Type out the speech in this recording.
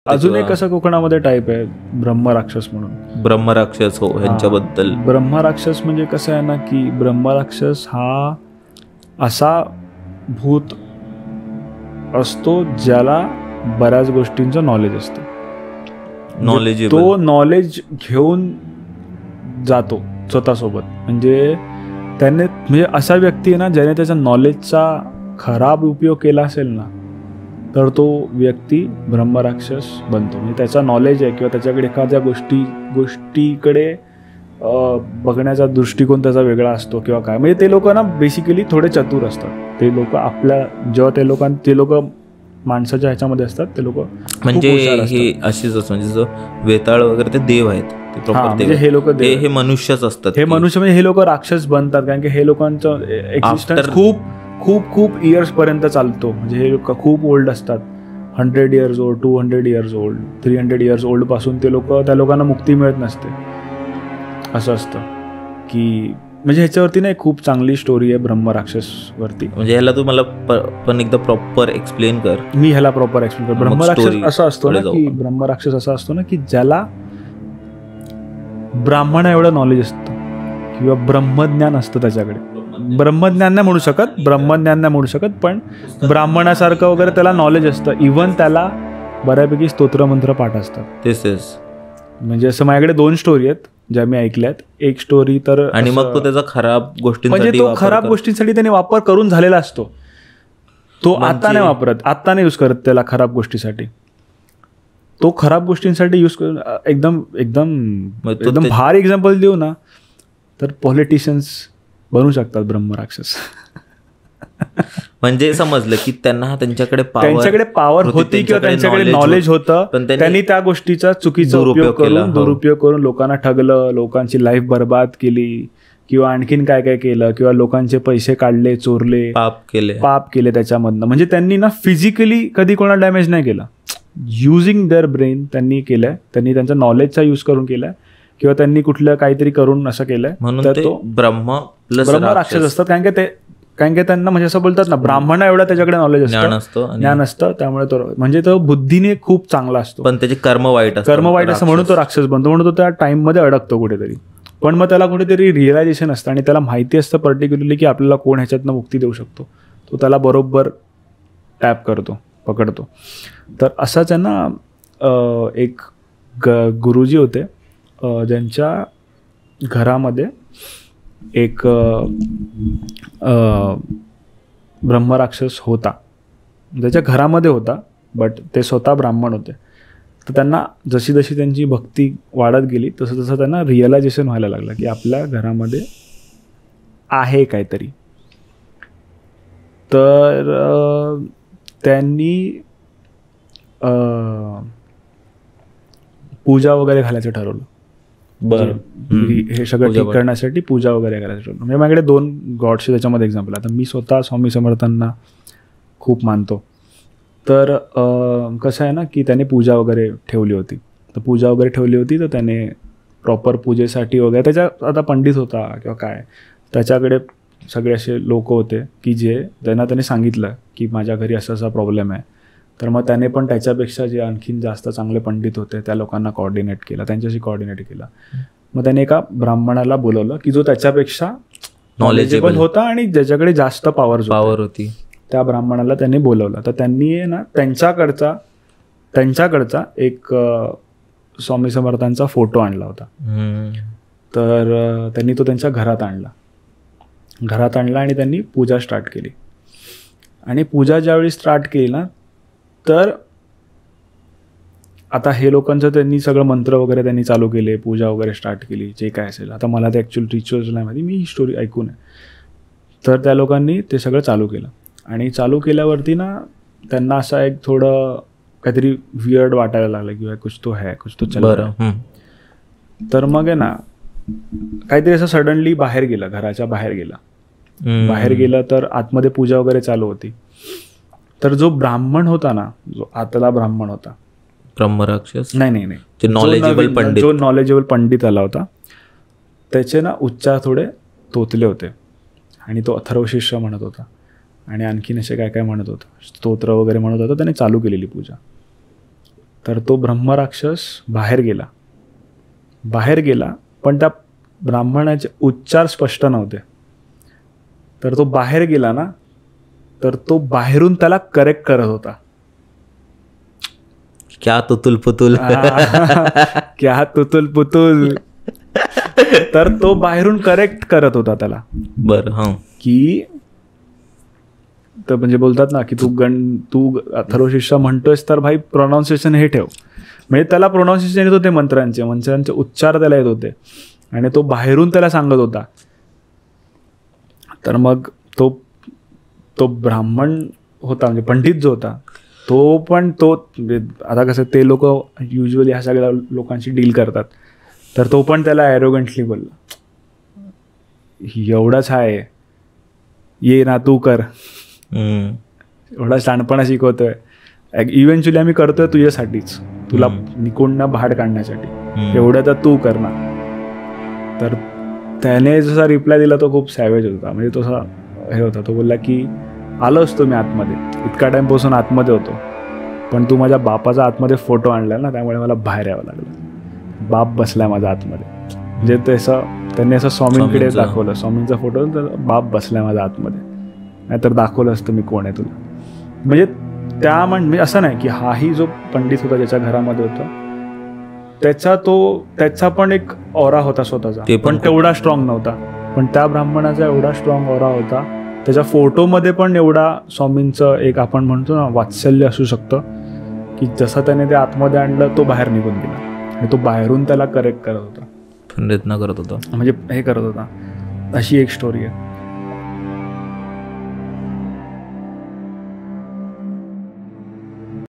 अजून एक असं कोकणामध्ये टाईप आहे ब्रह्मराक्षस म्हणून. ब्रह्मराक्षस, हो, ह्यांच्याबद्दल. ब्रह्मराक्षस म्हणजे कसं आहे ना की ब्रह्मराक्षस हा असा भूत असतो ज्याला बऱ्याच गोष्टींचं नॉलेज असतं. तो नॉलेज घेऊन जातो स्वतःसोबत. म्हणजे त्याने म्हणजे असा व्यक्ती आहे ना ज्याने त्याच्या नॉलेजचा खराब उपयोग केला असेल ना तर तो व्यक्ती ब्रह्मराक्षस बनतो. म्हणजे त्याचा नॉलेज आहे किंवा त्याच्याकडे एखाद्या गोष्टीकडे बघण्याचा दृष्टिकोन त्याचा वेगळा असतो किंवा काय. म्हणजे ते लोक ना बेसिकली थोडे चतुर असतात. ते लोक आपल्या जेव्हा ते लोक माणसाच्या ह्याच्यामध्ये असतात ते लोक म्हणजे हे अशीच असतं. म्हणजे जो वेताळ वगैरे ते देव आहेत. म्हणजे हे लोक हे मनुष्यच असतात. हे मनुष्य म्हणजे हे लोक राक्षस बनतात कारण की हे लोकांचं एक्झिस्टन्स खूप इयर्स पर्यंत चालतो. म्हणजे हे लोक खूप ओल्ड असतात. 100 years old, 200 years old, 300 years old पासून ते लोक त्या लोकांना मुक्ती मिळत नसते. असं असतं की म्हणजे ह्याच्यावरती ना खूप चांगली स्टोरी आहे ब्रह्मराक्षस वरती. म्हणजे ह्याला तू मला पण एकदा प्रॉपर एक्सप्लेन कर. मी ह्याला प्रॉपर एक्सप्लेन कर. ब्रह्मराक्षस असा असतो ना की ब्रह्मराक्षस असा असतो ना की ज्याला ब्राह्मणा एवढं नॉलेज असतं किंवा ब्रह्मज्ञान असतं त्याच्याकडे. ब्रह्मज्ञान नाही म्हणू शकत पण ब्राह्मणासारखं वगैरे त्याला नॉलेज असतं. इव्हन त्याला बऱ्यापैकी स्तोत्रमंत्र पाठ असतात. तेच म्हणजे असं माझ्याकडे 2 स्टोरी आहेत ज्या मी ऐकल्यात. एक स्टोरी तर आणि मग तो त्याचा खराब गोष्टींसाठी त्याने वापर करून झालेला असतो. तो आता नाही वापरत, आता नाही यूज करत त्याला खराब गोष्टीसाठी. तो खराब गोष्टींसाठी यूज करून एकदम भारी एक्झाम्पल देऊ ना तर पॉलिटिशियन्स बनू शकतात ब्रह्मराक्षस. म्हणजे समजलं की त्यांच्याकडे पॉवर होती किंवा त्यांच्याकडे नॉलेज होतं पण त्यांनी त्या गोष्टीचा चुकीचा दुरुपयोग करून लोकांना ठगलं, लोकांची लाईफ बर्बाद केली किंवा आणखीन काय काय केलं किंवा लोकांचे पैसे काढले, चोरले, पाप केले त्याच्यामधनं. म्हणजे त्यांनी ना फिजिकली कधी कोणाला डॅमेज नाही केलं. युजिंग देअर ब्रेन त्यांनी केलंय. त्यांनी त्यांच्या नॉलेजचा यूज करून केलाय किंवा त्यांनी कुठलं काहीतरी करून असं केलंय. म्हणून तो ब्रह्मराक्षस असतात. कारण की त्यांना म्हणजे असं बोलतात ना ब्राह्मणा एवढा त्याच्याकडे नॉलेज असतं, ज्ञान असतं. त्यामुळे तो म्हणजे तो बुद्धीने खूप चांगला असतो पण त्याचे कर्म वाईट असं म्हणून तो राक्षस बनतो. म्हणून तो त्या टाइम मध्ये अडकतो कुठेतरी. पण मग त्याला कुठेतरी रिअलायझेशन असतं आणि त्याला माहिती असतं पर्टिक्युलरली की आपल्याला कोण ह्याच्यातनं मुक्ती देऊ शकतो. तो त्याला बरोबर टॅप करतो, पकडतो. तर असंच आहे ना एक गुरुजी होते ज्यांच्या घरामध्ये एक ब्रह्मराक्षस होता. त्याच्या घरामध्ये होता बट ते स्वतः ब्राह्मण होते. तर त्यांना जशी जशी त्यांची भक्ती वाढत गेली तसं तसं त्यांना रिअलायझेशन व्हायला लागलं की आपल्या घरामध्ये आहे काहीतरी. तर त्यांनी पूजा वगैरे घालायचं ठरवलं. हे सगळं ठीक करण्यासाठी पूजा वगैरे करायचं ठरवलं. म्हणजे माझ्याकडे 2 गॉड्सचे त्याच्यामध्ये एक्झाम्पल. आता मी स्वतः स्वामी समर्थांना खूप मानतो. तर कसं आहे ना की त्याने पूजा वगैरे ठेवली होती. तर त्याने प्रॉपर पूजेसाठी वगैरे त्याच्या आता पंडित होता किंवा काय त्याच्याकडे सगळे असे लोक होते की जे त्याने सांगितलं की माझ्या घरी असा असा प्रॉब्लेम आहे. तर मग त्याने पण त्याच्यापेक्षा जे आणखीन जास्त चांगले पंडित होते त्या लोकांना त्यांच्याशी कॉर्डिनेट केला. मग त्याने एका ब्राह्मणाला बोलवलं की जो त्याच्यापेक्षा नॉलेजेबल होता आणि ज्याच्याकडे जास्त पॉवर होती. त्या ब्राह्मणाला त्यांनी बोलवलं. तर त्यांनी ना त्यांच्याकडचा एक स्वामी समर्थांचा फोटो आणला होता. तर त्यांनी तो त्यांच्या घरात आणला आणि त्यांनी पूजा स्टार्ट केली. आणि पूजा ज्यावेळी स्टार्ट केली ना तर आता हे लोकांचं त्यांनी सगळं मंत्र वगैरे त्यांनी चालू केले, पूजा वगैरे स्टार्ट केली, जे काय असेल. आता मला ते ॲक्च्युअल रिच्युअल्स नाही माहिती, मी ही स्टोरी ऐकून आहे. तर त्या लोकांनी ते सगळं चालू केलं आणि चालू केल्यावरती ना त्यांना असा एक थोडं काहीतरी वियर्ड वाटायला लागलं किंवा कुछ तो चल रहा है. तर मग आहे ना काहीतरी असं सडनली घराच्या बाहेर गेला. तर आतमध्ये पूजा वगैरे चालू होती. तर जो ब्राह्मण होता ना, जो आतला ब्राह्मण होता, ब्रह्मराक्षस नाही जो नॉलेजेबल पंडित आला होता त्याचे ना उच्चार थोडे तोतले होते आणि तो अथर्वशीर्ष म्हणत होता आणि आणखीन असे काय काय म्हणत होता, स्तोत्र वगैरे म्हणत होता. त्याने चालू केलेली पूजा. तर तो ब्रह्मराक्षस बाहेर गेला पण त्या ब्राह्मणाचे उच्चार स्पष्ट नव्हते. तर तो बाहेर गेला ना, तर तो बाहेरून त्याला करेक्ट करत होता. क्या तुतुल पुतुल क्या तुतुल पुतुल. तर तो बाहेरून करेक्ट करत होता त्याला. बरं. हा. की तर म्हणजे बोलतात ना की तू अथर्वशीर्ष म्हणतोयस तर भाई प्रोनाऊन्सिएशन हे ठेव. म्हणजे त्याला प्रोनाऊन्सिएशन येत होते मंत्रांचे उच्चार त्याला येत होते आणि तो बाहेरून त्याला सांगत होता. तर मग तो ब्राह्मण होता, म्हणजे पंडित जो होता तो पण आता कसं ते लोक युजली ह्या सगळ्या लोकांशी डील करतात. तर तो पण त्याला ॲरोगंटली बोलला, एवढंच आहे, ये ना तू कर. एवढा शहाणपणा शिकवतोय, इव्हेंच्युअली आम्ही करतोय तुझ्यासाठीच, तुला निकोंडनं बाहेर काढण्यासाठी, एवढं तर तू कर ना. तर त्याने जसा रिप्लाय दिला तो खूप सॅवेज होता. म्हणजे तो हे होता, तो बोलला की आलो असतो मी आतमध्ये, इतका टाईमपासून आतमध्ये होतो, पण तू माझ्या बापाचा आतमध्ये फोटो आणला ना, त्यामुळे मला बाहेर यावं लागलं. बाप बसलाय माझा आतमध्ये. म्हणजे त्यांनी असं स्वामींकडे दाखवलं, स्वामींचा फोटो, तर बाप बसलाय माझा आतमध्ये, नाहीतर दाखवलं असतं मी कोण आहे तुला. म्हणजे म्हणजे असं नाही की हाही जो पंडित होता ज्याच्या घरामध्ये होता त्याचा पण एक ऑरा होता स्वतःचा, पण तेवढा स्ट्रॉंग नव्हता. पण त्या ब्राह्मणाचा एवढा स्ट्रॉंग ऑरा होता, त्याच्या फोटोमध्ये पण एवढा स्वामींचं एक आपण म्हणतो ना वात्सल्य असू शकतं, की जसं त्याने ते आतमध्ये आणलं तो बाहेर निघून गेला आणि तो बाहेरून त्याला करेक्ट करत होता, प्रयत्न करत होता, म्हणजे हे करत होता. अशी एक स्टोरी आहे.